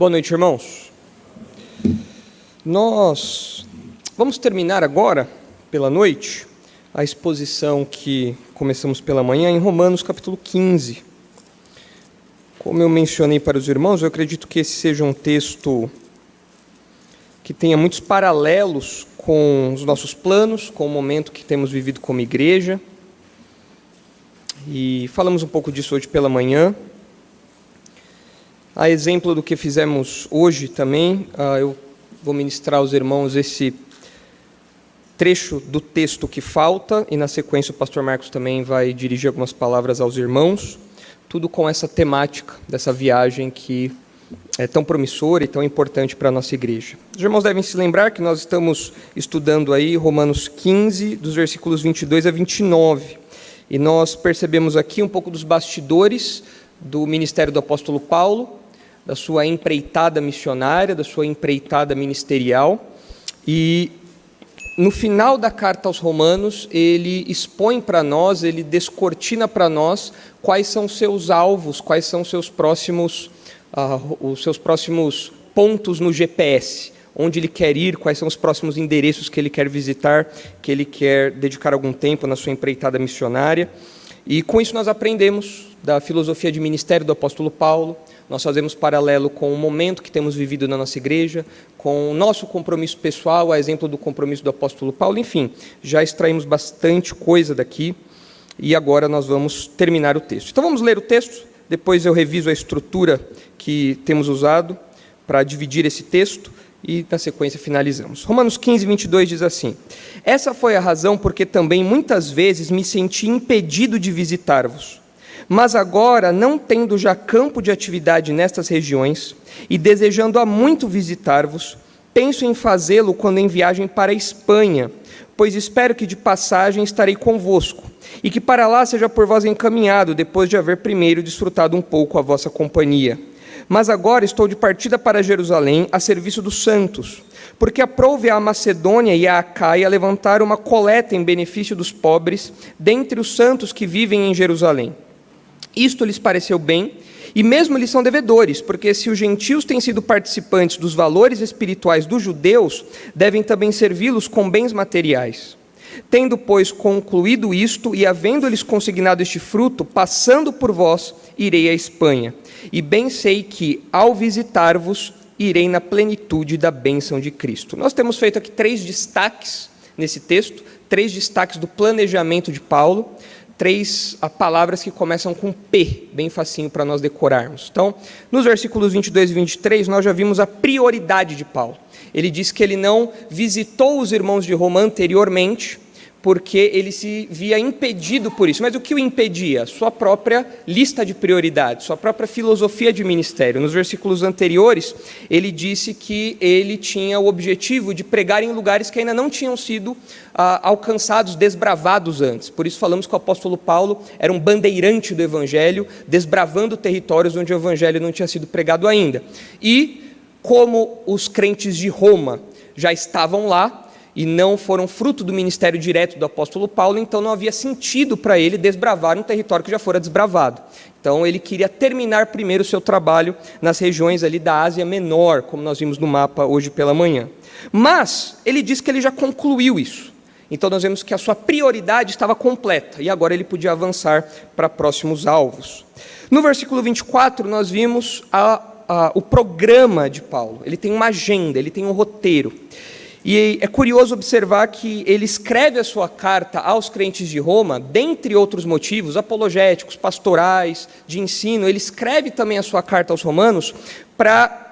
Boa noite, irmãos. Nós vamos terminar agora, pela noite, a exposição que começamos pela manhã em Romanos capítulo 15. Como eu mencionei para os irmãos, eu acredito que esse seja um texto que tenha muitos paralelos com os nossos planos, com o momento que temos vivido como igreja. E falamos um pouco disso hoje pela manhã. A exemplo do que fizemos hoje também, eu vou ministrar aos irmãos esse trecho do texto que falta, e na sequência o pastor Marcos também vai dirigir algumas palavras aos irmãos, tudo com essa temática dessa viagem que é tão promissora e tão importante para a nossa igreja. Os irmãos devem se lembrar que nós estamos estudando aí Romanos 15, dos versículos 22 a 29, e nós percebemos aqui um pouco dos bastidores do ministério do apóstolo Paulo, da sua empreitada missionária, da sua empreitada ministerial, e no final da carta aos Romanos, ele expõe para nós, ele descortina para nós quais são seus alvos, quais são os seus próximos pontos no GPS, onde ele quer ir, quais são os próximos endereços que ele quer visitar, que ele quer dedicar algum tempo na sua empreitada missionária. E com isso nós aprendemos da filosofia de ministério do apóstolo Paulo. Nós fazemos paralelo com o momento que temos vivido na nossa igreja, com o nosso compromisso pessoal, a exemplo do compromisso do apóstolo Paulo. Enfim, já extraímos bastante coisa daqui e agora nós vamos terminar o texto. Então vamos ler o texto, depois eu reviso a estrutura que temos usado para dividir esse texto e na sequência finalizamos. Romanos 15, 22 diz assim: Essa foi a razão porque também muitas vezes me senti impedido de visitar-vos. Mas agora, não tendo já campo de atividade nestas regiões, e desejando há muito visitar-vos, penso em fazê-lo quando em viagem para a Espanha, pois espero que de passagem estarei convosco, e que para lá seja por vós encaminhado, depois de haver primeiro desfrutado um pouco a vossa companhia. Mas agora estou de partida para Jerusalém, a serviço dos santos, porque aprouve à Macedônia e à Acaia levantar uma coleta em benefício dos pobres, dentre os santos que vivem em Jerusalém. Isto lhes pareceu bem, e mesmo eles são devedores, porque se os gentios têm sido participantes dos valores espirituais dos judeus, devem também servi-los com bens materiais. Tendo, pois, concluído isto, e havendo-lhes consignado este fruto, passando por vós, irei à Espanha. E bem sei que, ao visitar-vos, irei na plenitude da bênção de Cristo. Nós temos feito aqui 3 destaques nesse texto, 3 destaques do planejamento de Paulo, 3 palavras que começam com P, bem facinho para nós decorarmos. Então, nos versículos 22 e 23, nós já vimos a prioridade de Paulo. Ele diz que ele não visitou os irmãos de Roma anteriormente, porque ele se via impedido por isso. Mas o que o impedia? Sua própria lista de prioridades, sua própria filosofia de ministério. Nos versículos anteriores, ele disse que ele tinha o objetivo de pregar em lugares que ainda não tinham sido alcançados, desbravados antes. Por isso falamos que o apóstolo Paulo era um bandeirante do evangelho, desbravando territórios onde o evangelho não tinha sido pregado ainda. E como os crentes de Roma já estavam lá, e não foram fruto do ministério direto do apóstolo Paulo, então não havia sentido para ele desbravar um território que já fora desbravado. Então ele queria terminar primeiro o seu trabalho nas regiões ali da Ásia Menor, como nós vimos no mapa hoje pela manhã. Mas ele disse que ele já concluiu isso. Então nós vemos que a sua prioridade estava completa, e agora ele podia avançar para próximos alvos. No versículo 24 nós vimos o programa de Paulo. Ele tem uma agenda, ele tem um roteiro. E é curioso observar que ele escreve a sua carta aos crentes de Roma, dentre outros motivos, apologéticos, pastorais, de ensino. Ele escreve também a sua carta aos romanos para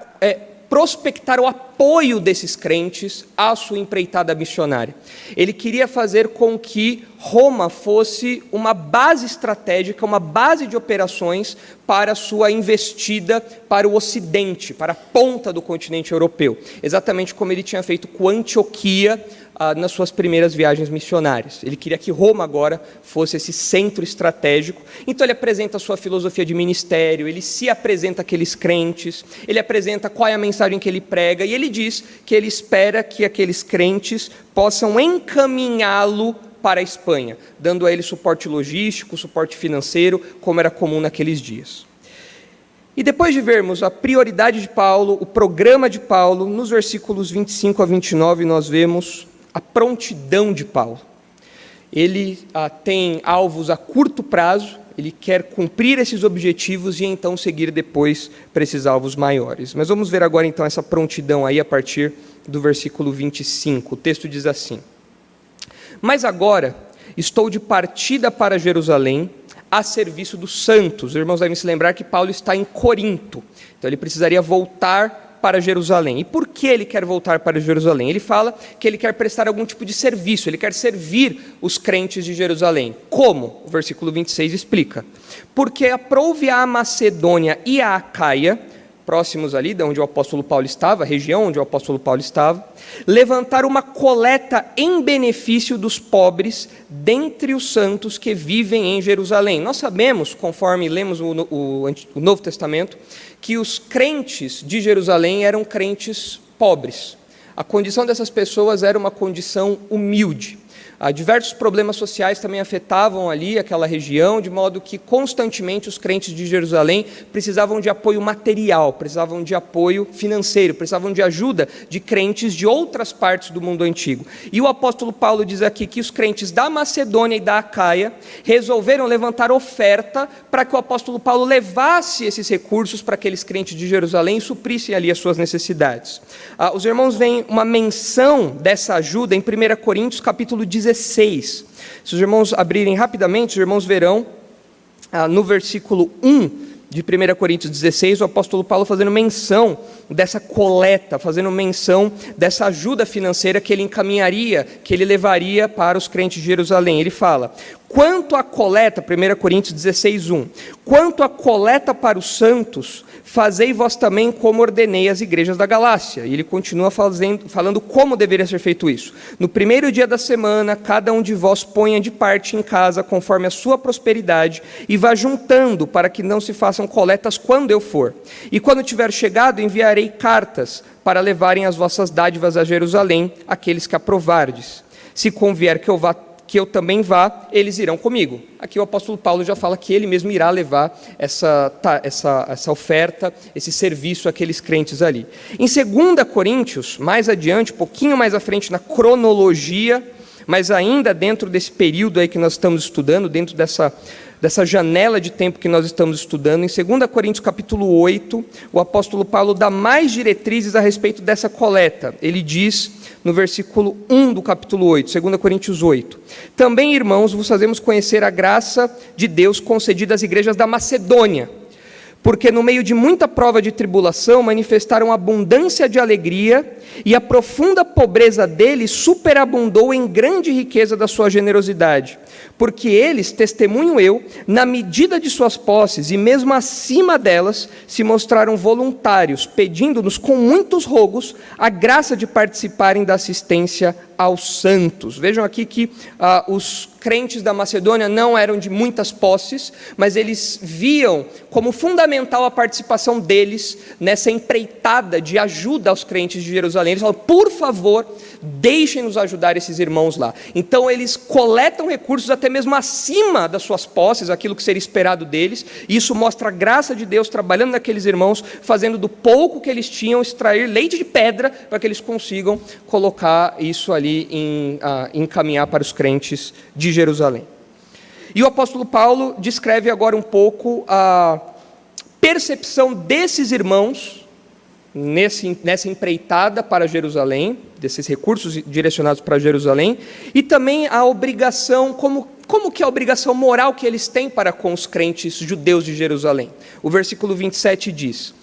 prospectar o apoio desses crentes à sua empreitada missionária. Ele queria fazer com que Roma fosse uma base estratégica, uma base de operações para a sua investida para o Ocidente, para a ponta do continente europeu, exatamente como ele tinha feito com Antioquia nas suas primeiras viagens missionárias. Ele queria que Roma agora fosse esse centro estratégico. Então ele apresenta a sua filosofia de ministério, ele se apresenta àqueles crentes, ele apresenta qual é a mensagem que ele prega, e ele diz que ele espera que aqueles crentes possam encaminhá-lo para a Espanha, dando a ele suporte logístico, suporte financeiro, como era comum naqueles dias. E depois de vermos a prioridade de Paulo, o programa de Paulo, nos versículos 25 a 29, nós vemos a prontidão de Paulo. Ele tem alvos a curto prazo, ele quer cumprir esses objetivos e então seguir depois para esses alvos maiores. Mas vamos ver agora então essa prontidão aí a partir do versículo 25. O texto diz assim: Mas agora estou de partida para Jerusalém, a serviço dos santos. Os irmãos devem se lembrar que Paulo está em Corinto, então ele precisaria voltar para Jerusalém. E por que ele quer voltar para Jerusalém? Ele fala que ele quer prestar algum tipo de serviço, ele quer servir os crentes de Jerusalém. Como? O versículo 26 explica. Porque aprouve a Macedônia e a Acaia, próximos ali de onde o apóstolo Paulo estava, a região onde o apóstolo Paulo estava, levantar uma coleta em benefício dos pobres dentre os santos que vivem em Jerusalém. Nós sabemos, conforme lemos o Novo Testamento, que os crentes de Jerusalém eram crentes pobres. A condição dessas pessoas era uma condição humilde. Diversos problemas sociais também afetavam ali aquela região, de modo que constantemente os crentes de Jerusalém precisavam de apoio material, precisavam de apoio financeiro, precisavam de ajuda de crentes de outras partes do mundo antigo. E o apóstolo Paulo diz aqui que os crentes da Macedônia e da Acaia resolveram levantar oferta para que o apóstolo Paulo levasse esses recursos para aqueles crentes de Jerusalém e suprissem ali as suas necessidades. Os irmãos veem uma menção dessa ajuda em 1 Coríntios capítulo 16. Se os irmãos abrirem rapidamente, os irmãos verão no versículo 1 de 1 Coríntios 16, o apóstolo Paulo fazendo menção dessa coleta, fazendo menção dessa ajuda financeira que ele encaminharia, que ele levaria para os crentes de Jerusalém. Ele fala: quanto à coleta, 1 Coríntios 16, 1, quanto à coleta para os santos, fazei vós também como ordenei as igrejas da Galácia. E ele continua falando como deveria ser feito isso. No primeiro dia da semana, cada um de vós ponha de parte em casa, conforme a sua prosperidade, e vá juntando, para que não se façam coletas quando eu for. E quando tiver chegado, enviarei cartas, para levarem as vossas dádivas a Jerusalém, aqueles que aprovardes. Se convier que eu também vá, eles irão comigo. Aqui o apóstolo Paulo já fala que ele mesmo irá levar essa oferta, esse serviço àqueles crentes ali. Em 2 Coríntios, mais adiante, um pouquinho mais à frente na cronologia, mas ainda dentro desse período aí que nós estamos estudando, dentro dessa janela de tempo que nós estamos estudando, em 2 Coríntios capítulo 8, o apóstolo Paulo dá mais diretrizes a respeito dessa coleta. Ele diz no versículo 1 do capítulo 8, 2 Coríntios 8, também, irmãos, vos fazemos conhecer a graça de Deus concedida às igrejas da Macedônia, porque no meio de muita prova de tribulação manifestaram abundância de alegria, e a profunda pobreza deles superabundou em grande riqueza da sua generosidade, porque eles, testemunho eu, na medida de suas posses e mesmo acima delas, se mostraram voluntários, pedindo-nos com muitos rogos a graça de participarem da assistência aos santos. Vejam aqui que os crentes da Macedônia não eram de muitas posses, mas eles viam como fundamental a participação deles nessa empreitada de ajuda aos crentes de Jerusalém. Eles falam: por favor, deixem-nos ajudar esses irmãos lá. Então eles coletam recursos até mesmo acima das suas posses, aquilo que seria esperado deles, e isso mostra a graça de Deus trabalhando naqueles irmãos, fazendo do pouco que eles tinham extrair leite de pedra, para que eles consigam colocar isso ali encaminhar para os crentes de Jerusalém. E o apóstolo Paulo descreve agora um pouco a percepção desses irmãos nessa empreitada para Jerusalém, desses recursos direcionados para Jerusalém, e também a obrigação, como que é a obrigação moral que eles têm para com os crentes judeus de Jerusalém. O versículo 27 diz: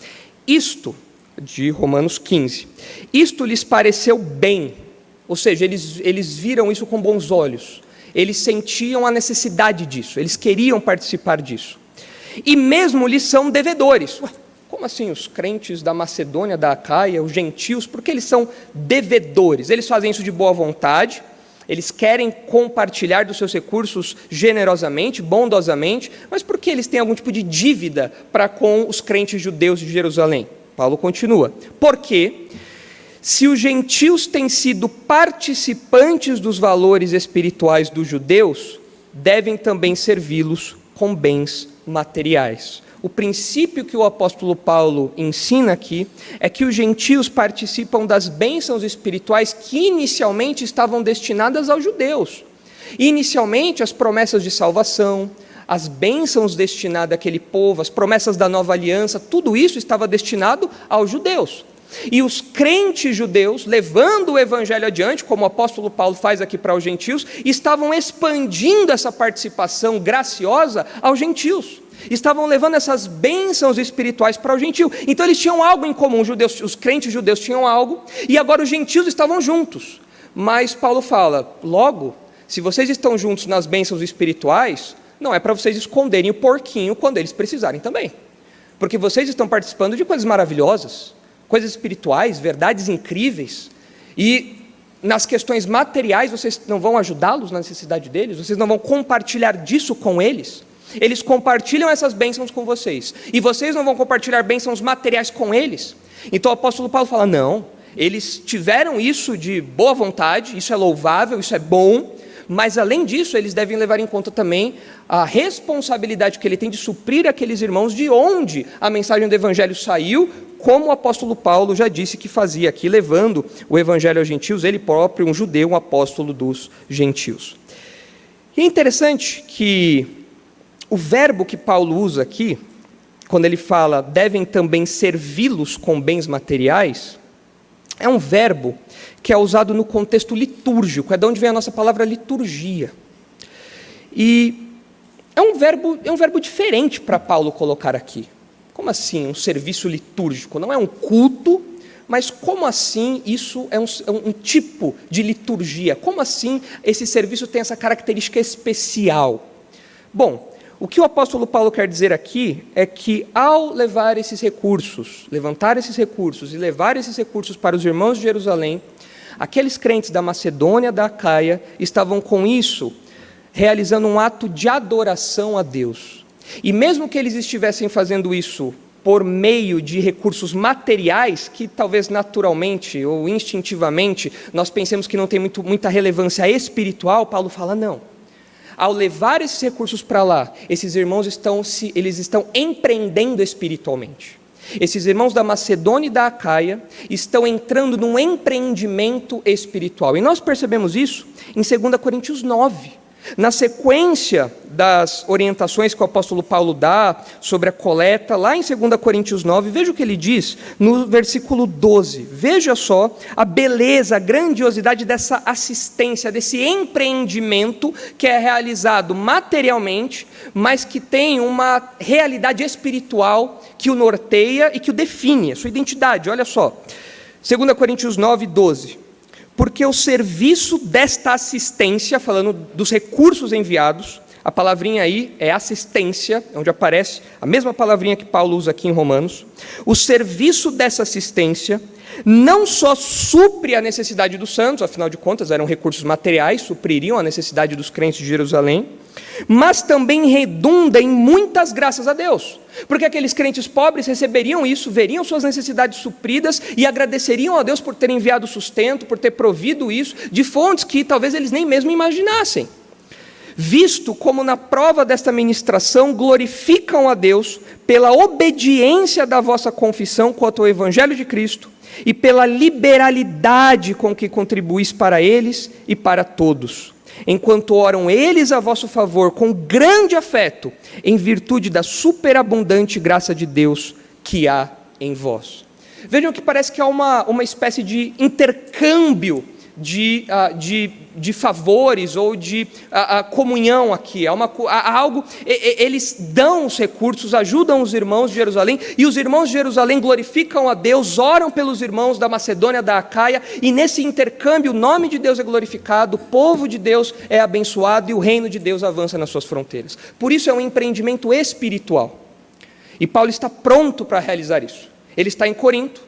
isto, de Romanos 15, isto lhes pareceu bem. Ou seja, eles viram isso com bons olhos, eles sentiam a necessidade disso, eles queriam participar disso. E mesmo lhes são devedores. Como assim os crentes da Macedônia, da Acaia, os gentios, por que eles são devedores? Eles fazem isso de boa vontade, eles querem compartilhar dos seus recursos generosamente, bondosamente, mas por que eles têm algum tipo de dívida para com os crentes judeus de Jerusalém? Paulo continua: porque se os gentios têm sido participantes dos valores espirituais dos judeus, devem também servi-los com bens materiais. o princípio que o apóstolo Paulo ensina aqui é que os gentios participam das bênçãos espirituais que inicialmente estavam destinadas aos judeus. Inicialmente, as promessas de salvação, as bênçãos destinadas àquele povo, as promessas da nova aliança, tudo isso estava destinado aos judeus. E os crentes judeus, levando o evangelho adiante, como o apóstolo Paulo faz aqui para os gentios, estavam expandindo essa participação graciosa aos gentios. Estavam levando essas bênçãos espirituais para o gentio. Então eles tinham algo em comum, os crentes judeus tinham algo, e agora os gentios estavam juntos. Mas Paulo fala, logo, se vocês estão juntos nas bênçãos espirituais, não é para vocês esconderem o porquinho quando eles precisarem também. Porque vocês estão participando de coisas maravilhosas, coisas espirituais, verdades incríveis, e nas questões materiais vocês não vão ajudá-los na necessidade deles, vocês não vão compartilhar disso com eles. Eles compartilham essas bênçãos com vocês, e vocês não vão compartilhar bênçãos materiais com eles. Então o apóstolo Paulo fala, não, eles tiveram isso de boa vontade, isso é louvável, isso é bom, mas além disso eles devem levar em conta também a responsabilidade que ele tem de suprir aqueles irmãos de onde a mensagem do evangelho saiu, como o apóstolo Paulo já disse que fazia aqui, levando o evangelho aos gentios, ele próprio, um judeu, um apóstolo dos gentios. E é interessante que o verbo que Paulo usa aqui, quando ele fala, devem também servi-los com bens materiais, é um verbo que é usado no contexto litúrgico, é de onde vem a nossa palavra liturgia. E é um verbo diferente para Paulo colocar aqui. Como assim, um serviço litúrgico? Não é um culto, mas como assim isso é um tipo de liturgia? Como assim esse serviço tem essa característica especial? Bom, o que o apóstolo Paulo quer dizer aqui é que ao levar esses recursos, levantar esses recursos e levar esses recursos para os irmãos de Jerusalém, aqueles crentes da Macedônia, da Acaia, estavam com isso realizando um ato de adoração a Deus. E mesmo que eles estivessem fazendo isso por meio de recursos materiais, que talvez naturalmente ou instintivamente nós pensemos que não tem muita relevância espiritual, Paulo fala, não. Ao levar esses recursos para lá, esses irmãos eles estão empreendendo espiritualmente. Esses irmãos da Macedônia e da Acaia estão entrando num empreendimento espiritual. E nós percebemos isso em 2 Coríntios 9. Na sequência das orientações que o apóstolo Paulo dá sobre a coleta, lá em 2 Coríntios 9, veja o que ele diz no versículo 12. Veja só a beleza, a grandiosidade dessa assistência, desse empreendimento que é realizado materialmente, mas que tem uma realidade espiritual que o norteia e que o define, a sua identidade. Olha só, 2 Coríntios 9, 12. Porque o serviço desta assistência, falando dos recursos enviados, a palavrinha aí é assistência, onde aparece a mesma palavrinha que Paulo usa aqui em Romanos. O serviço dessa assistência não só supre a necessidade dos santos, afinal de contas eram recursos materiais, supririam a necessidade dos crentes de Jerusalém, mas também redunda em muitas graças a Deus, porque aqueles crentes pobres receberiam isso, veriam suas necessidades supridas e agradeceriam a Deus por ter enviado sustento, por ter provido isso, de fontes que talvez eles nem mesmo imaginassem. Visto como na prova desta ministração glorificam a Deus pela obediência da vossa confissão quanto ao Evangelho de Cristo e pela liberalidade com que contribuís para eles e para todos, enquanto oram eles a vosso favor com grande afeto, em virtude da superabundante graça de Deus que há em vós. Vejam que parece que há uma espécie de intercâmbio de favores ou de comunhão aqui, há algo, eles dão os recursos, ajudam os irmãos de Jerusalém, e os irmãos de Jerusalém glorificam a Deus, oram pelos irmãos da Macedônia, da Acaia, e nesse intercâmbio o nome de Deus é glorificado, o povo de Deus é abençoado e o reino de Deus avança nas suas fronteiras. Por isso é um empreendimento espiritual, e Paulo está pronto para realizar isso. Ele está em Corinto,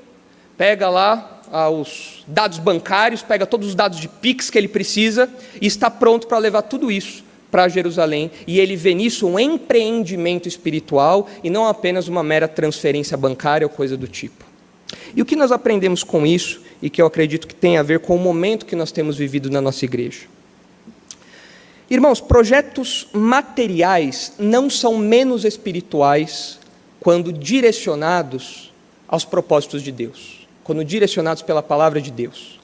pega lá os dados bancários, pega todos os dados de Pix que ele precisa e está pronto para levar tudo isso para Jerusalém, e ele vê nisso um empreendimento espiritual e não apenas uma mera transferência bancária ou coisa do tipo. E o que nós aprendemos com isso, e que eu acredito que tem a ver com o momento que nós temos vivido na nossa igreja? Irmãos, projetos materiais não são menos espirituais quando direcionados aos propósitos de Deus, quando direcionados pela palavra de Deus.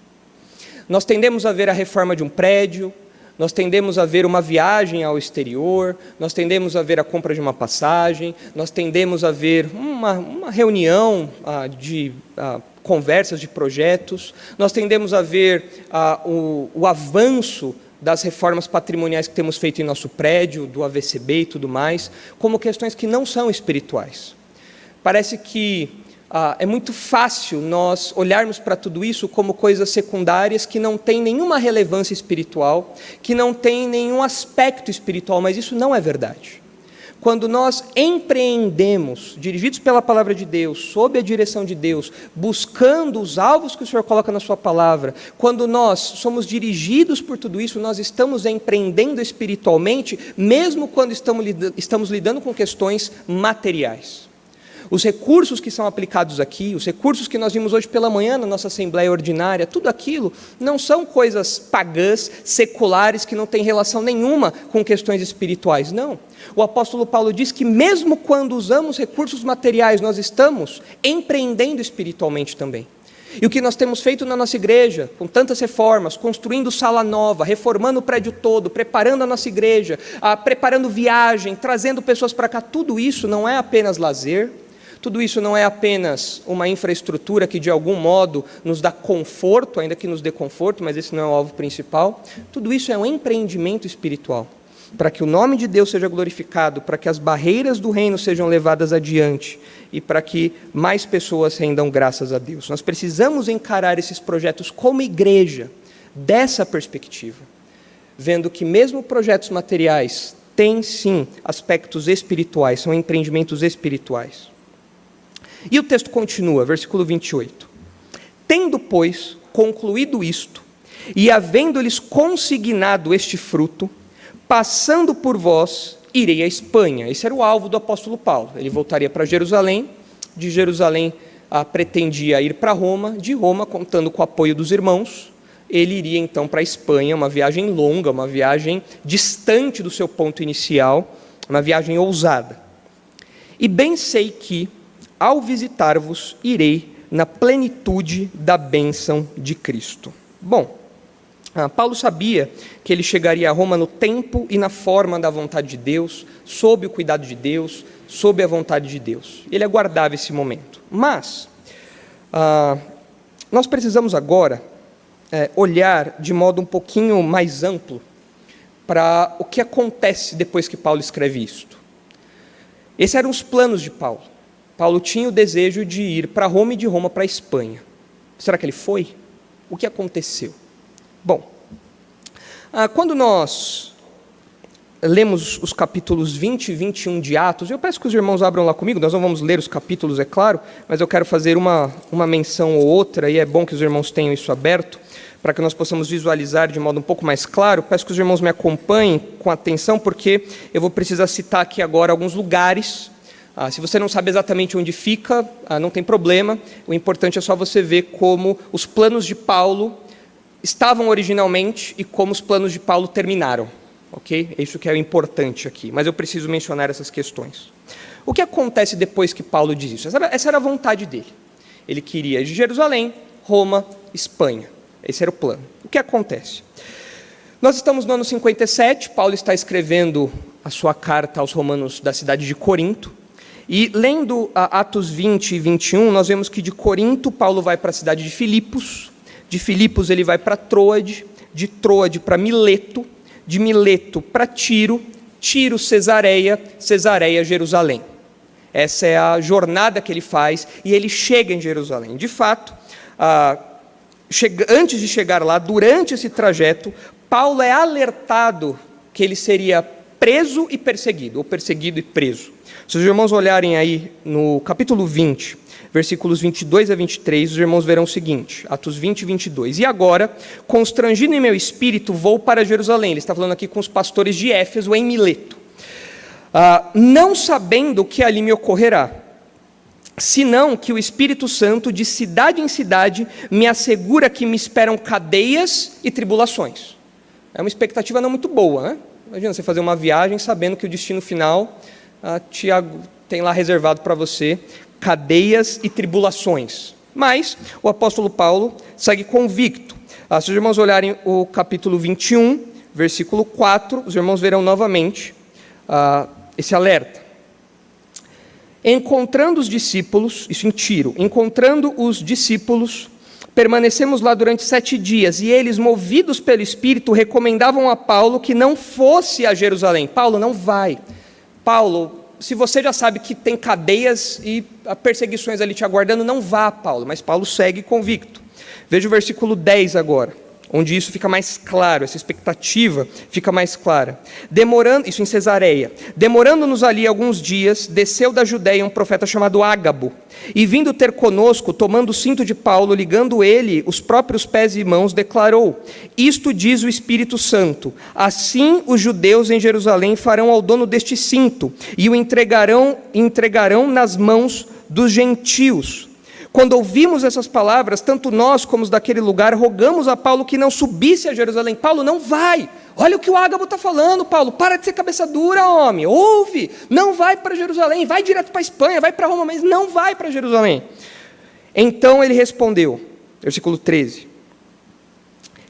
Nós tendemos a ver a reforma de um prédio, nós tendemos a ver uma viagem ao exterior, nós tendemos a ver a compra de uma passagem, nós tendemos a ver uma reunião de conversas, de projetos, nós tendemos a ver o avanço das reformas patrimoniais que temos feito em nosso prédio, do AVCB e tudo mais, como questões que não são espirituais. Parece que é muito fácil nós olharmos para tudo isso como coisas secundárias que não têm nenhuma relevância espiritual, que não têm nenhum aspecto espiritual, mas isso não é verdade. Quando nós empreendemos, dirigidos pela palavra de Deus, sob a direção de Deus, buscando os alvos que o Senhor coloca na sua palavra, quando nós somos dirigidos por tudo isso, nós estamos empreendendo espiritualmente, mesmo quando estamos lidando com questões materiais. Os recursos que são aplicados aqui, os recursos que nós vimos hoje pela manhã na nossa Assembleia Ordinária, tudo aquilo não são coisas pagãs, seculares, que não têm relação nenhuma com questões espirituais, não. O apóstolo Paulo diz que mesmo quando usamos recursos materiais, nós estamos empreendendo espiritualmente também. E o que nós temos feito na nossa igreja, com tantas reformas, construindo sala nova, reformando o prédio todo, preparando a nossa igreja, preparando viagem, trazendo pessoas para cá, tudo isso não é apenas lazer, tudo isso não é apenas uma infraestrutura que de algum modo nos dá conforto, ainda que nos dê conforto, mas esse não é o alvo principal. Tudo isso é um empreendimento espiritual, para que o nome de Deus seja glorificado, para que as barreiras do reino sejam levadas adiante e para que mais pessoas rendam graças a Deus. Nós precisamos encarar esses projetos como igreja, dessa perspectiva, vendo que mesmo projetos materiais têm sim aspectos espirituais, são empreendimentos espirituais. E o texto continua, versículo 28. Tendo, pois, concluído isto, e havendo-lhes consignado este fruto, passando por vós, irei à Espanha. Esse era o alvo do apóstolo Paulo. Ele voltaria para Jerusalém, de Jerusalém pretendia ir para Roma, de Roma, contando com o apoio dos irmãos, ele iria então para a Espanha, uma viagem longa, uma viagem distante do seu ponto inicial, uma viagem ousada. E bem sei que, ao visitar-vos, irei na plenitude da bênção de Cristo. Bom, Paulo sabia que ele chegaria a Roma no tempo e na forma da vontade de Deus, sob o cuidado de Deus, sob a vontade de Deus. Ele aguardava esse momento. Mas, nós precisamos agora olhar de modo um pouquinho mais amplo para o que acontece depois que Paulo escreve isto. Esses eram os planos de Paulo. Paulo tinha o desejo de ir para Roma e de Roma para a Espanha. Será que ele foi? O que aconteceu? Bom, quando nós lemos os capítulos 20 e 21 de Atos, eu peço que os irmãos abram lá comigo, nós não vamos ler os capítulos, é claro, mas eu quero fazer uma menção ou outra, e é bom que os irmãos tenham isso aberto, para que nós possamos visualizar de modo um pouco mais claro. Peço que os irmãos me acompanhem com atenção, porque eu vou precisar citar aqui agora alguns lugares. Se você não sabe exatamente onde fica, não tem problema, o importante é só você ver como os planos de Paulo estavam originalmente e como os planos de Paulo terminaram, ok? É isso que é o importante aqui, mas eu preciso mencionar essas questões. O que acontece depois que Paulo diz isso? Essa era a vontade dele. Ele queria ir de Jerusalém, Roma, Espanha. Esse era o plano. O que acontece? Nós estamos no ano 57, Paulo está escrevendo a sua carta aos romanos da cidade de Corinto, e lendo Atos 20 e 21, nós vemos que de Corinto, Paulo vai para a cidade de Filipos ele vai para Troade, de Troade para Mileto, de Mileto para Tiro, Cesareia, Jerusalém. Essa é a jornada que ele faz, e ele chega em Jerusalém. De fato, antes de chegar lá, durante esse trajeto, Paulo é alertado que ele seria preso e perseguido, ou perseguido e preso. Se os irmãos olharem aí no capítulo 20, versículos 22 a 23, os irmãos verão o seguinte, Atos 20 e 22. E agora, constrangido em meu espírito, vou para Jerusalém. Ele está falando aqui com os pastores de Éfeso, em Mileto. Não sabendo o que ali me ocorrerá, senão que o Espírito Santo, de cidade em cidade, me assegura que me esperam cadeias e tribulações. É uma expectativa não muito boa, né? Imagina você fazer uma viagem sabendo que o destino final tem lá reservado para você cadeias e tribulações. Mas o apóstolo Paulo segue convicto. Se os irmãos olharem o capítulo 21, versículo 4, os irmãos verão novamente esse alerta. Encontrando os discípulos, isso em Tiro, encontrando os discípulos, permanecemos lá durante 7 dias, e eles, movidos pelo Espírito, recomendavam a Paulo que não fosse a Jerusalém. Paulo, não vai. Paulo, se você já sabe que tem cadeias e perseguições ali te aguardando, não vá, Paulo. Mas Paulo segue convicto. Veja o versículo 10 agora, onde isso fica mais claro, essa expectativa fica mais clara. Isso em Cesareia. Demorando-nos ali alguns dias, desceu da Judeia um profeta chamado Ágabo, e vindo ter conosco, tomando o cinto de Paulo, ligando ele os próprios pés e mãos, declarou: isto diz o Espírito Santo, assim os judeus em Jerusalém farão ao dono deste cinto, e o entregarão nas mãos dos gentios. Quando ouvimos essas palavras, tanto nós como os daquele lugar, rogamos a Paulo que não subisse a Jerusalém. Paulo, não vai. Olha o que o Ágabo está falando, Paulo. Para de ser cabeça dura, homem. Ouve. Não vai para Jerusalém. Vai direto para a Espanha, vai para Roma, mas não vai para Jerusalém. Então ele respondeu, versículo 13: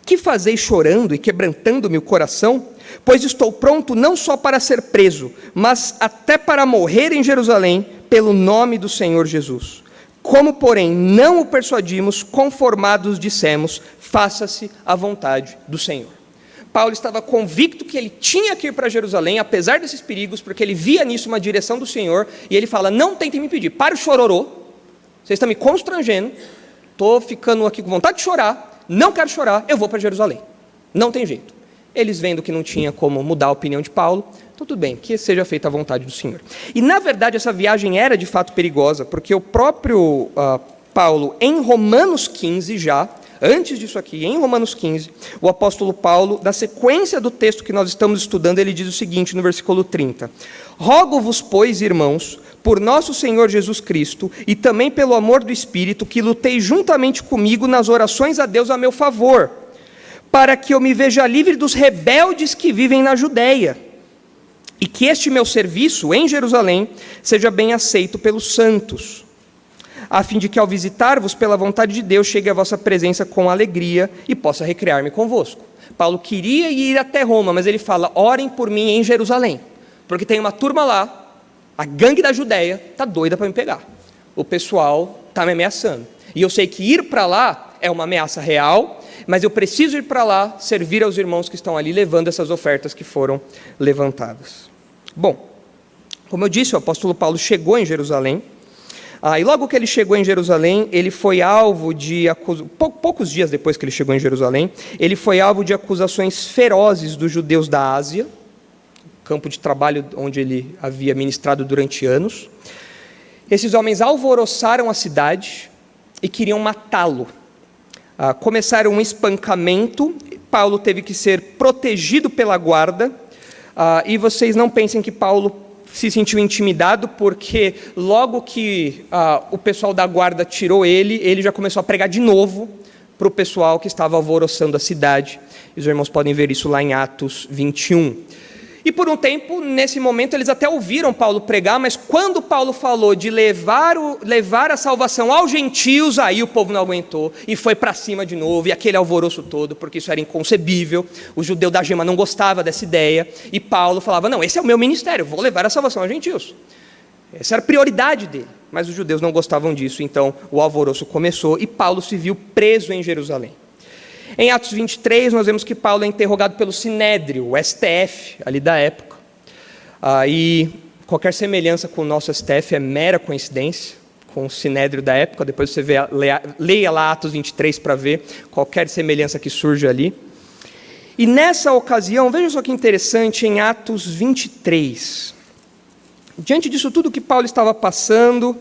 que fazeis chorando e quebrantando-me o coração? Pois estou pronto não só para ser preso, mas até para morrer em Jerusalém, pelo nome do Senhor Jesus. Como, porém, não o persuadimos, conformados dissemos, faça-se a vontade do Senhor. Paulo estava convicto que ele tinha que ir para Jerusalém, apesar desses perigos, porque ele via nisso uma direção do Senhor, e ele fala, não tentem me impedir, para o chororô, vocês estão me constrangendo, estou ficando aqui com vontade de chorar, não quero chorar, eu vou para Jerusalém. Não tem jeito. Eles vendo que não tinha como mudar a opinião de Paulo, então tudo bem, que seja feita a vontade do Senhor. E na verdade essa viagem era de fato perigosa, porque o próprio Paulo, em Romanos 15 já, antes disso aqui, em Romanos 15, o apóstolo Paulo, na sequência do texto que nós estamos estudando, ele diz o seguinte no versículo 30, rogo-vos, pois, irmãos, por nosso Senhor Jesus Cristo, e também pelo amor do Espírito, que lutei juntamente comigo nas orações a Deus a meu favor, para que eu me veja livre dos rebeldes que vivem na Judeia, e que este meu serviço em Jerusalém seja bem aceito pelos santos, a fim de que ao visitar-vos pela vontade de Deus, chegue à vossa presença com alegria e possa recrear-me convosco. Paulo queria ir até Roma, mas ele fala, orem por mim em Jerusalém, porque tem uma turma lá, a gangue da Judeia está doida para me pegar, o pessoal está me ameaçando, e eu sei que ir para lá é uma ameaça real, mas eu preciso ir para lá servir aos irmãos que estão ali levando essas ofertas que foram levantadas. Bom, como eu disse, o apóstolo Paulo chegou em Jerusalém, e logo que ele chegou em Jerusalém, ele foi alvo de poucos dias depois que ele chegou em Jerusalém, ele foi alvo de acusações ferozes dos judeus da Ásia, campo de trabalho onde ele havia ministrado durante anos. Esses homens alvoroçaram a cidade e queriam matá-lo. Começaram um espancamento, Paulo teve que ser protegido pela guarda, e vocês não pensem que Paulo se sentiu intimidado, porque logo que o pessoal da guarda tirou ele já começou a pregar de novo para o pessoal que estava alvoroçando a cidade, e os irmãos podem ver isso lá em Atos 21. E por um tempo, nesse momento, eles até ouviram Paulo pregar, mas quando Paulo falou de levar a salvação aos gentios, aí o povo não aguentou e foi para cima de novo, e aquele alvoroço todo, porque isso era inconcebível, o judeu da gema não gostava dessa ideia, e Paulo falava, não, esse é o meu ministério, vou levar a salvação aos gentios. Essa era a prioridade dele, mas os judeus não gostavam disso, então o alvoroço começou, e Paulo se viu preso em Jerusalém. Em Atos 23, nós vemos que Paulo é interrogado pelo Sinédrio, o STF, ali da época. E qualquer semelhança com o nosso STF é mera coincidência, com o Sinédrio da época. Depois você leia lá Atos 23 para ver qualquer semelhança que surge ali. E nessa ocasião, veja só que interessante, em Atos 23. Diante disso tudo que Paulo estava passando,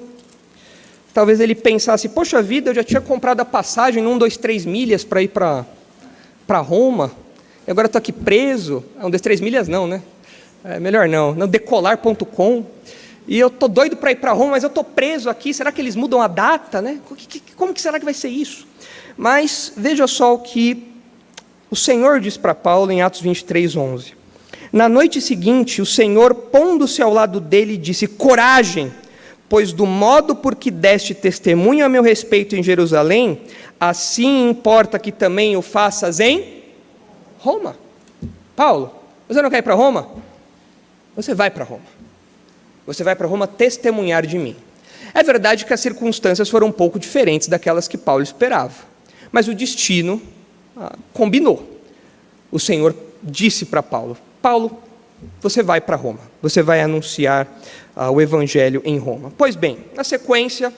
talvez ele pensasse, poxa vida, eu já tinha comprado a passagem, 1, 2, 3 milhas para ir para Roma, e agora estou aqui preso, 1, 2, 3 milhas não, né? Melhor não, decolar.com, e eu estou doido para ir para Roma, mas eu estou preso aqui, será que eles mudam a data, né? Como que será que vai ser isso? Mas veja só o que o Senhor diz para Paulo em Atos 23, 11. Na noite seguinte, o Senhor, pondo-se ao lado dele, disse: coragem, pois do modo por que deste testemunho a meu respeito em Jerusalém, assim importa que também o faças em Roma. Paulo, você não quer ir para Roma? Você vai para Roma. Você vai para Roma testemunhar de mim. É verdade que as circunstâncias foram um pouco diferentes daquelas que Paulo esperava, mas o destino combinou. O Senhor disse para Paulo: Paulo, você vai para Roma, você vai anunciar o evangelho em Roma. Pois bem, na sequência,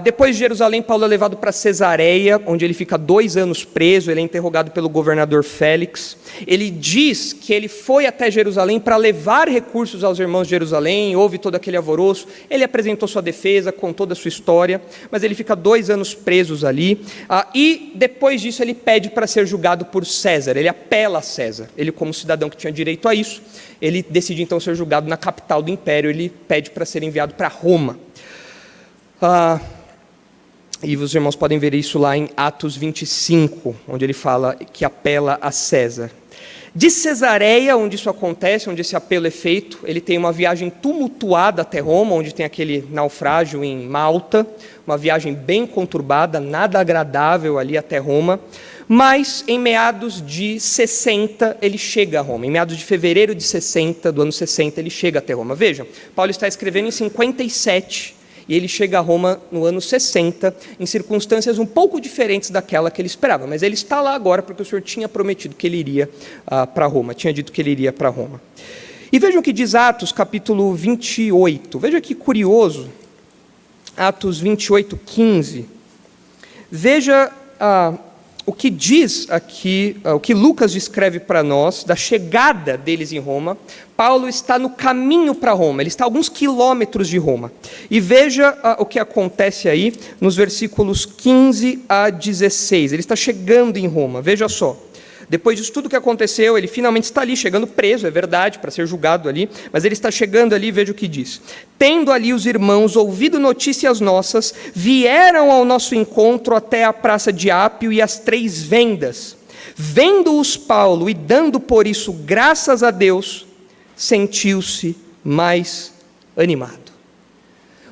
depois de Jerusalém, Paulo é levado para Cesareia, onde ele fica 2 anos preso. Ele é interrogado pelo governador Félix. Ele diz que ele foi até Jerusalém para levar recursos aos irmãos de Jerusalém. Houve todo aquele alvoroço. Ele apresentou sua defesa, contou da sua história, mas ele fica 2 anos presos ali. E depois disso ele pede para ser julgado por César. Ele apela a César. Ele, como cidadão que tinha direito a isso, ele decide então ser julgado na capital do império. Ele pede para ser enviado para Roma. E os irmãos podem ver isso lá em Atos 25, onde ele fala que apela a César. De Cesareia, onde isso acontece, onde esse apelo é feito, ele tem uma viagem tumultuada até Roma, onde tem aquele naufrágio em Malta, uma viagem bem conturbada, nada agradável ali até Roma. Mas em meados de 60 ele chega a Roma. Em meados de fevereiro de 60, do ano 60, ele chega até Roma. Vejam, Paulo está escrevendo em 57, e ele chega a Roma no ano 60, em circunstâncias um pouco diferentes daquela que ele esperava. Mas ele está lá agora porque o Senhor tinha prometido que ele iria para Roma, tinha dito que ele iria para Roma. E vejam o que diz Atos, capítulo 28. Veja que curioso, Atos 28, 15. Veja o que diz aqui, o que Lucas descreve para nós, da chegada deles em Roma. Paulo está no caminho para Roma, ele está a alguns quilômetros de Roma. E veja o que acontece aí nos versículos 15 a 16. Ele está chegando em Roma, veja só. Depois disso tudo que aconteceu, ele finalmente está ali, chegando preso, é verdade, para ser julgado ali, mas ele está chegando ali, veja o que diz. Tendo ali os irmãos ouvido notícias nossas, vieram ao nosso encontro até a praça de Ápio e as 3 vendas. Vendo-os Paulo e dando por isso graças a Deus, sentiu-se mais animado.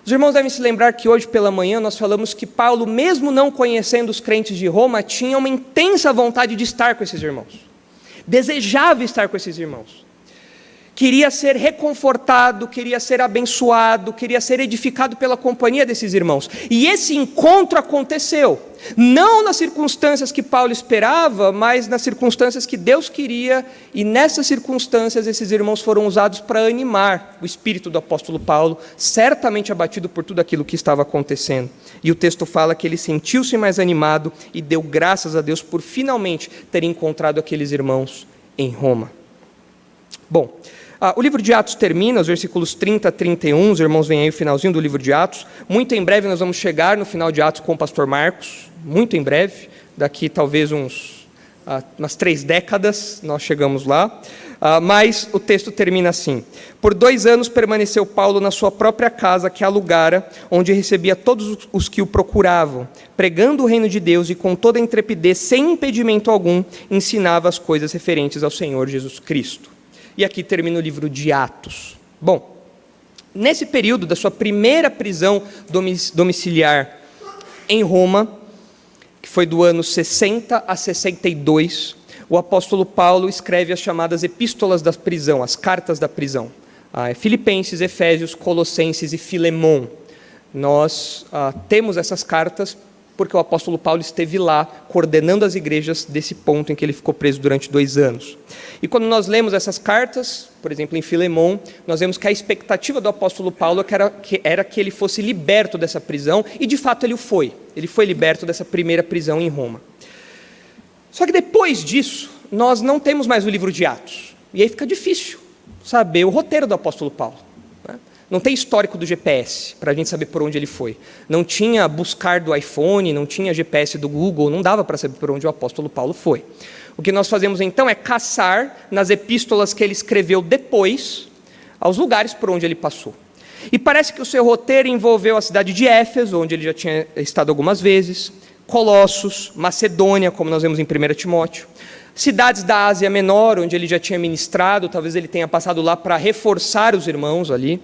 Os irmãos devem se lembrar que hoje pela manhã nós falamos que Paulo, mesmo não conhecendo os crentes de Roma, tinha uma intensa vontade de estar com esses irmãos. Desejava estar com esses irmãos. Queria ser reconfortado, queria ser abençoado, queria ser edificado pela companhia desses irmãos. E esse encontro aconteceu, não nas circunstâncias que Paulo esperava, mas nas circunstâncias que Deus queria, e nessas circunstâncias esses irmãos foram usados para animar o espírito do apóstolo Paulo, certamente abatido por tudo aquilo que estava acontecendo. E o texto fala que ele sentiu-se mais animado e deu graças a Deus por finalmente ter encontrado aqueles irmãos em Roma. Bom, o livro de Atos termina, os versículos 30 a 31, os irmãos veem aí o finalzinho do livro de Atos. Muito em breve nós vamos chegar no final de Atos com o pastor Marcos, muito em breve, daqui talvez umas 3 décadas nós chegamos lá. Mas o texto termina assim: por 2 anos permaneceu Paulo na sua própria casa que alugara, onde recebia todos os que o procuravam, pregando o reino de Deus e com toda a intrepidez, sem impedimento algum, ensinava as coisas referentes ao Senhor Jesus Cristo. E aqui termina o livro de Atos. Bom, nesse período da sua primeira prisão domiciliar em Roma, que foi do ano 60 a 62, o apóstolo Paulo escreve as chamadas epístolas da prisão, as cartas da prisão. Filipenses, Efésios, Colossenses e Filemon. Nós temos essas cartas porque o apóstolo Paulo esteve lá coordenando as igrejas desse ponto em que ele ficou preso durante 2 anos. E quando nós lemos essas cartas, por exemplo, em Filemon, nós vemos que a expectativa do apóstolo Paulo era que ele fosse liberto dessa prisão, e de fato ele o foi. Ele foi liberto dessa primeira prisão em Roma. Só que depois disso, nós não temos mais o livro de Atos. E aí fica difícil saber o roteiro do apóstolo Paulo. Não tem histórico do GPS para a gente saber por onde ele foi. Não tinha buscar do iPhone, não tinha GPS do Google, não dava para saber por onde o apóstolo Paulo foi. O que nós fazemos então é caçar nas epístolas que ele escreveu depois, aos lugares por onde ele passou. E parece que o seu roteiro envolveu a cidade de Éfeso, onde ele já tinha estado algumas vezes, Colossos, Macedônia, como nós vemos em 1 Timóteo, cidades da Ásia Menor, onde ele já tinha ministrado, talvez ele tenha passado lá para reforçar os irmãos ali.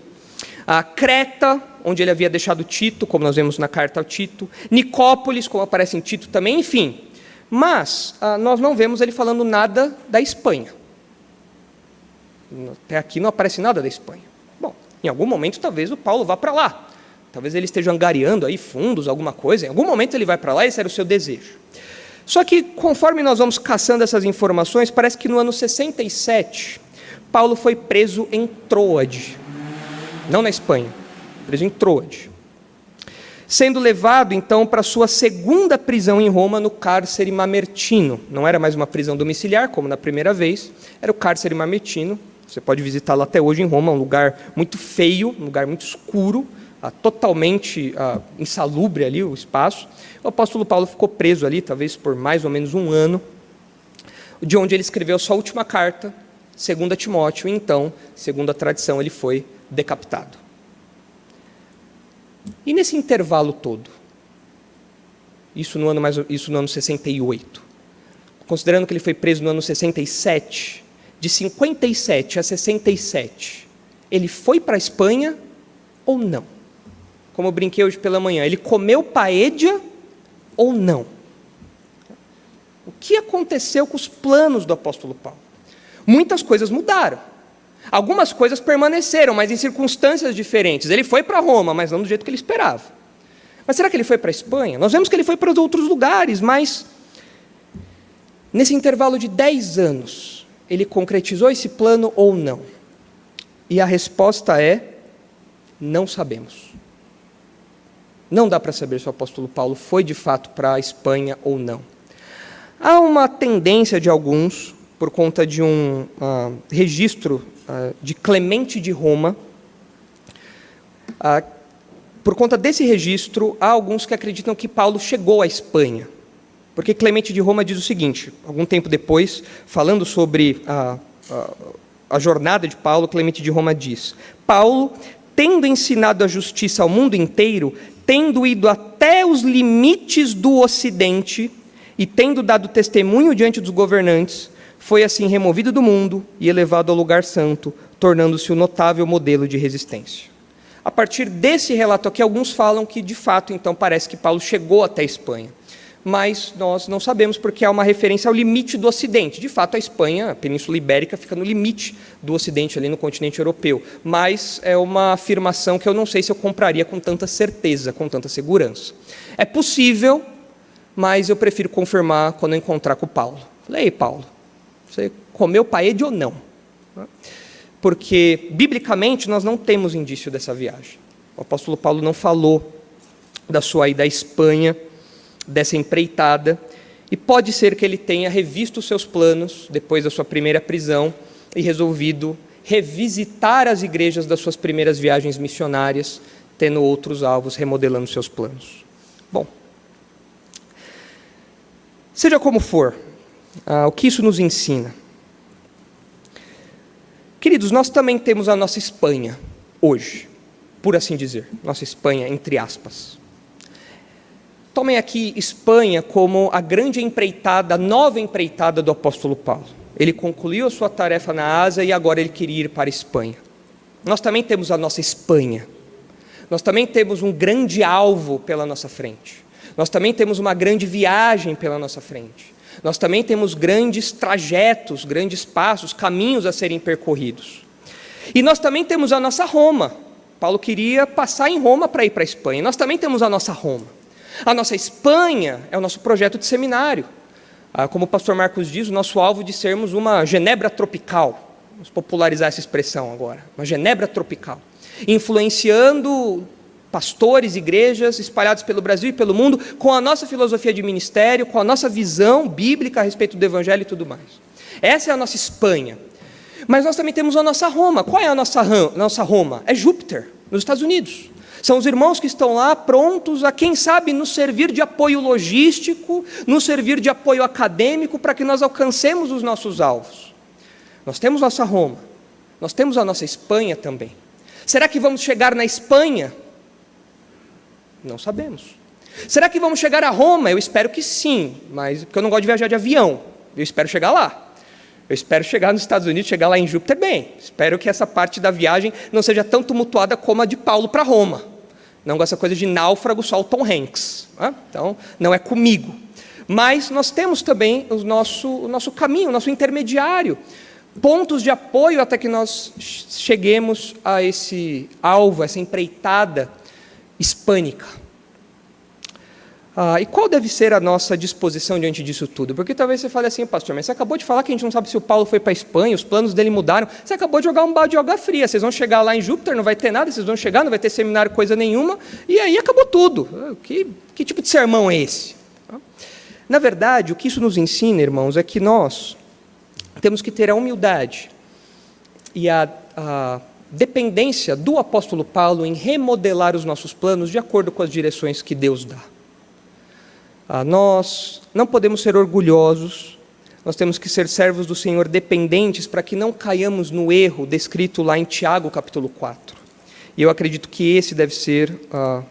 A Creta, onde ele havia deixado Tito, como nós vemos na carta ao Tito. Nicópolis, como aparece em Tito também, enfim. Mas nós não vemos ele falando nada da Espanha. Até aqui não aparece nada da Espanha. Bom, em algum momento talvez o Paulo vá para lá. Talvez ele esteja angariando aí fundos, alguma coisa. Em algum momento ele vai para lá, esse era o seu desejo. Só que, conforme nós vamos caçando essas informações, parece que no ano 67, Paulo foi preso em Troade. Não na Espanha, preso em Troade. Sendo levado, então, para sua segunda prisão em Roma, no cárcere Mamertino. Não era mais uma prisão domiciliar, como na primeira vez, era o cárcere Mamertino. Você pode visitá-lo até hoje em Roma, um lugar muito feio, um lugar muito escuro, totalmente insalubre ali o espaço. O apóstolo Paulo ficou preso ali, talvez por mais ou menos um ano, de onde ele escreveu sua última carta, 2 Timóteo, e então, segundo a tradição, ele foi decapitado. E nesse intervalo todo, isso no ano 68, considerando que ele foi preso no ano 67, de 57 a 67, ele foi para a Espanha ou não? Como eu brinquei hoje pela manhã, ele comeu paella ou não? O que aconteceu com os planos do apóstolo Paulo? Muitas coisas mudaram. Algumas coisas permaneceram, mas em circunstâncias diferentes. Ele foi para Roma, mas não do jeito que ele esperava. Mas será que ele foi para a Espanha? Nós vemos que ele foi para outros lugares, mas nesse intervalo de 10 anos, ele concretizou esse plano ou não? E a resposta é: não sabemos. Não dá para saber se o apóstolo Paulo foi de fato para a Espanha ou não. Há uma tendência de alguns, por conta de um registro de Clemente de Roma, por conta desse registro, há alguns que acreditam que Paulo chegou à Espanha. Porque Clemente de Roma diz o seguinte, algum tempo depois, falando sobre a jornada de Paulo, Clemente de Roma diz: Paulo, tendo ensinado a justiça ao mundo inteiro, tendo ido até os limites do Ocidente e tendo dado testemunho diante dos governantes, foi assim removido do mundo e elevado ao lugar santo, tornando-se um notável modelo de resistência. A partir desse relato aqui, alguns falam que, de fato, então, parece que Paulo chegou até a Espanha. Mas nós não sabemos, porque há uma referência ao limite do Ocidente. De fato, a Espanha, a Península Ibérica, fica no limite do Ocidente, ali no continente europeu. Mas é uma afirmação que eu não sei se eu compraria com tanta certeza, com tanta segurança. É possível, mas eu prefiro confirmar quando eu encontrar com o Paulo. Falei: ei, Paulo, você comeu paella ou não? Porque, biblicamente, nós não temos indício dessa viagem. O apóstolo Paulo não falou da sua ida à Espanha, dessa empreitada, e pode ser que ele tenha revisto os seus planos, depois da sua primeira prisão, e resolvido revisitar as igrejas das suas primeiras viagens missionárias, tendo outros alvos, remodelando seus planos. Bom, seja como for, o que isso nos ensina? Queridos, nós também temos a nossa Espanha, hoje, por assim dizer, nossa Espanha, entre aspas. Tomem aqui Espanha como a grande empreitada, a nova empreitada do apóstolo Paulo. Ele concluiu a sua tarefa na Ásia e agora ele queria ir para a Espanha. Nós também temos a nossa Espanha. Nós também temos um grande alvo pela nossa frente. Nós também temos uma grande viagem pela nossa frente. Nós também temos grandes trajetos, grandes passos, caminhos a serem percorridos. E nós também temos a nossa Roma. Paulo queria passar em Roma para ir para a Espanha. Nós também temos a nossa Roma. A nossa Espanha é o nosso projeto de seminário. Como o pastor Marcos diz, o nosso alvo de sermos uma Genebra tropical. Vamos popularizar essa expressão agora. Uma Genebra tropical. Influenciando pastores, igrejas espalhados pelo Brasil e pelo mundo, com a nossa filosofia de ministério, com a nossa visão bíblica a respeito do Evangelho e tudo mais. Essa é a nossa Espanha. Mas nós também temos a nossa Roma. Qual é a nossa Roma? É Júpiter, nos Estados Unidos. São os irmãos que estão lá prontos a, quem sabe, nos servir de apoio logístico, nos servir de apoio acadêmico para que nós alcancemos os nossos alvos. Nós temos nossa Roma, nós temos a nossa Espanha também. Será que vamos chegar na Espanha? Não sabemos. Será que vamos chegar a Roma? Eu espero que sim, mas porque eu não gosto de viajar de avião. Eu espero chegar lá. Eu espero chegar nos Estados Unidos, chegar lá em Júpiter bem. Espero que essa parte da viagem não seja tão tumultuada como a de Paulo para Roma. Não com essa coisa de náufrago, só o Tom Hanks. Então, não é comigo. Mas nós temos também o nosso caminho, o nosso intermediário. Pontos de apoio até que nós cheguemos a esse alvo, essa empreitada hispânica. E qual deve ser a nossa disposição diante disso tudo? Porque talvez você fale assim, pastor, mas você acabou de falar que a gente não sabe se o Paulo foi para a Espanha, os planos dele mudaram, você acabou de jogar um balde de água fria, vocês vão chegar lá em Júpiter, não vai ter nada, vocês vão chegar, não vai ter seminário, coisa nenhuma, e aí acabou tudo. Que tipo de sermão é esse? Na verdade, o que isso nos ensina, irmãos, é que nós temos que ter a humildade e a dependência do apóstolo Paulo em remodelar os nossos planos de acordo com as direções que Deus dá. Nós não podemos ser orgulhosos, nós temos que ser servos do Senhor dependentes para que não caiamos no erro descrito lá em Tiago capítulo 4. E eu acredito que esse deve ser a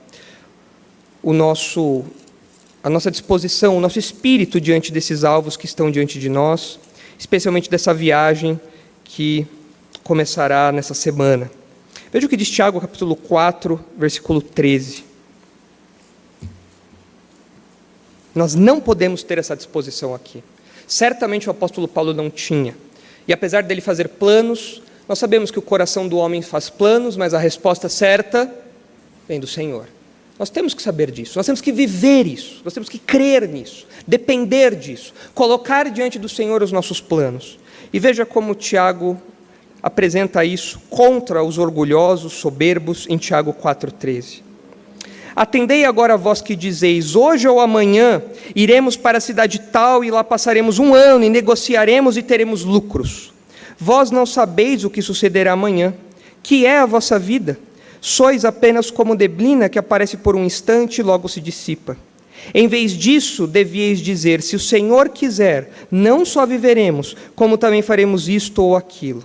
nossa disposição, o nosso espírito diante desses alvos que estão diante de nós, especialmente dessa viagem que começará nessa semana. Veja o que diz Tiago capítulo 4, versículo 13. Nós não podemos ter essa disposição aqui. Certamente o apóstolo Paulo não tinha. E apesar dele fazer planos, nós sabemos que o coração do homem faz planos, mas a resposta certa vem do Senhor. Nós temos que saber disso, nós temos que viver isso, nós temos que crer nisso, depender disso, colocar diante do Senhor os nossos planos. E veja como Tiago apresenta isso contra os orgulhosos, soberbos, em Tiago 4,13. Atendei agora vós que dizeis, hoje ou amanhã iremos para a cidade tal e lá passaremos 1 ano e negociaremos e teremos lucros. Vós não sabeis o que sucederá amanhã, que é a vossa vida. Sois apenas como neblina que aparece por um instante e logo se dissipa. Em vez disso, devieis dizer, se o Senhor quiser, não só viveremos, como também faremos isto ou aquilo.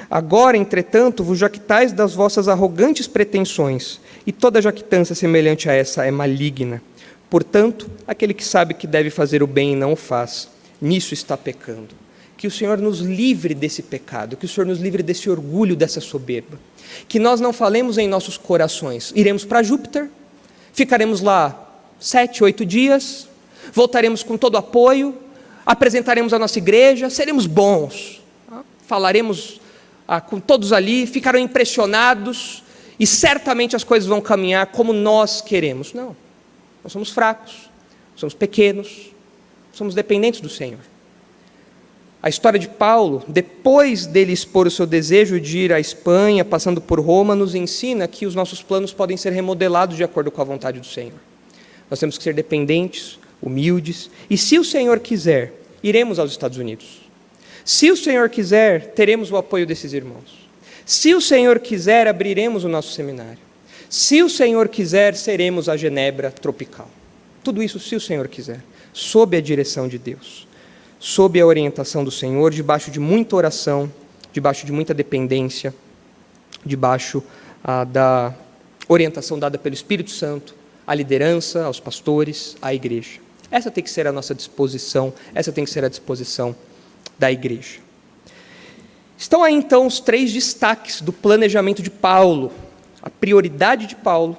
Agora, entretanto, vos jactais das vossas arrogantes pretensões, e toda jactância semelhante a essa é maligna. Portanto, aquele que sabe que deve fazer o bem e não o faz, nisso está pecando. Que o Senhor nos livre desse pecado, que o Senhor nos livre desse orgulho, dessa soberba. Que nós não falemos em nossos corações, iremos para Júpiter, ficaremos lá 7, 8 dias, voltaremos com todo o apoio, apresentaremos a nossa igreja, seremos bons, falaremos com todos ali, ficarão impressionados, e certamente as coisas vão caminhar como nós queremos. Não, nós somos fracos, somos pequenos, somos dependentes do Senhor. A história de Paulo, depois dele expor o seu desejo de ir à Espanha, passando por Roma, nos ensina que os nossos planos podem ser remodelados de acordo com a vontade do Senhor. Nós temos que ser dependentes, humildes, e se o Senhor quiser, iremos aos Estados Unidos. Se o Senhor quiser, teremos o apoio desses irmãos. Se o Senhor quiser, abriremos o nosso seminário. Se o Senhor quiser, seremos a Genebra tropical. Tudo isso, se o Senhor quiser, sob a direção de Deus, sob a orientação do Senhor, debaixo de muita oração, debaixo de muita dependência, debaixo da orientação dada pelo Espírito Santo, à liderança, aos pastores, à igreja. Essa tem que ser a nossa disposição, essa tem que ser a disposição da igreja. Estão aí então os 3 destaques do planejamento de Paulo, a prioridade de Paulo,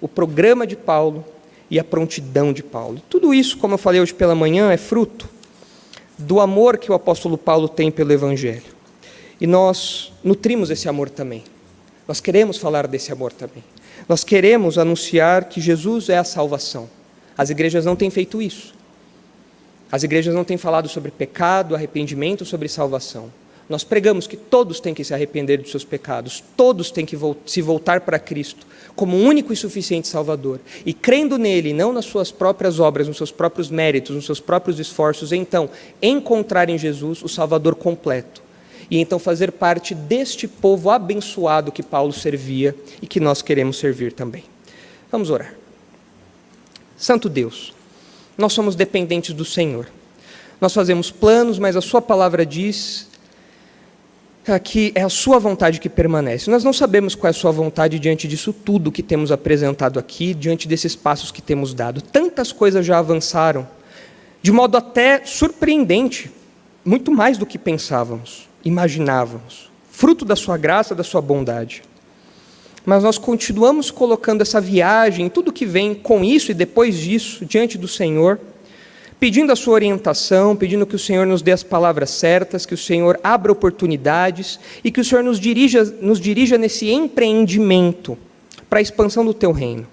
o programa de Paulo e a prontidão de Paulo. Tudo isso, como eu falei hoje pela manhã, é fruto do amor que o apóstolo Paulo tem pelo Evangelho. E nós nutrimos esse amor também. Nós queremos falar desse amor também. Nós queremos anunciar que Jesus é a salvação. As igrejas não têm feito isso. As igrejas não têm falado sobre pecado, arrependimento, sobre salvação. Nós pregamos que todos têm que se arrepender dos seus pecados, todos têm que se voltar para Cristo como um único e suficiente Salvador. E crendo nele, não nas suas próprias obras, nos seus próprios méritos, nos seus próprios esforços, então encontrar em Jesus o Salvador completo. E então fazer parte deste povo abençoado que Paulo servia e que nós queremos servir também. Vamos orar. Santo Deus, nós somos dependentes do Senhor. Nós fazemos planos, mas a sua palavra diz que é a sua vontade que permanece. Nós não sabemos qual é a sua vontade diante disso tudo que temos apresentado aqui, diante desses passos que temos dado. Tantas coisas já avançaram, de modo até surpreendente, muito mais do que pensávamos, imaginávamos, fruto da sua graça, da sua bondade. Mas nós continuamos colocando essa viagem, tudo que vem com isso e depois disso, diante do Senhor, pedindo a sua orientação, pedindo que o Senhor nos dê as palavras certas, que o Senhor abra oportunidades e que o Senhor nos dirija nesse empreendimento para a expansão do teu reino.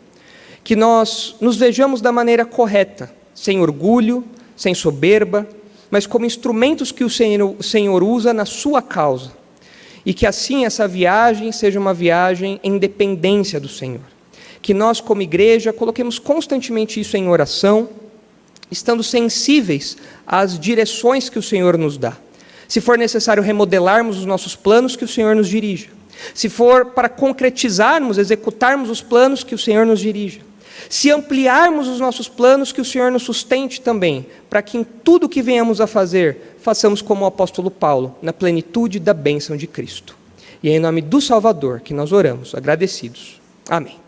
Que nós nos vejamos da maneira correta, sem orgulho, sem soberba, mas como instrumentos que o Senhor usa na sua causa. E que assim essa viagem seja uma viagem em dependência do Senhor. Que nós, como igreja, coloquemos constantemente isso em oração, estando sensíveis às direções que o Senhor nos dá. Se for necessário remodelarmos os nossos planos, que o Senhor nos dirija. Se for para concretizarmos, executarmos os planos, que o Senhor nos dirija. Se ampliarmos os nossos planos, que o Senhor nos sustente também, para que em tudo que venhamos a fazer, façamos como o apóstolo Paulo, na plenitude da bênção de Cristo. E é em nome do Salvador que nós oramos, agradecidos. Amém.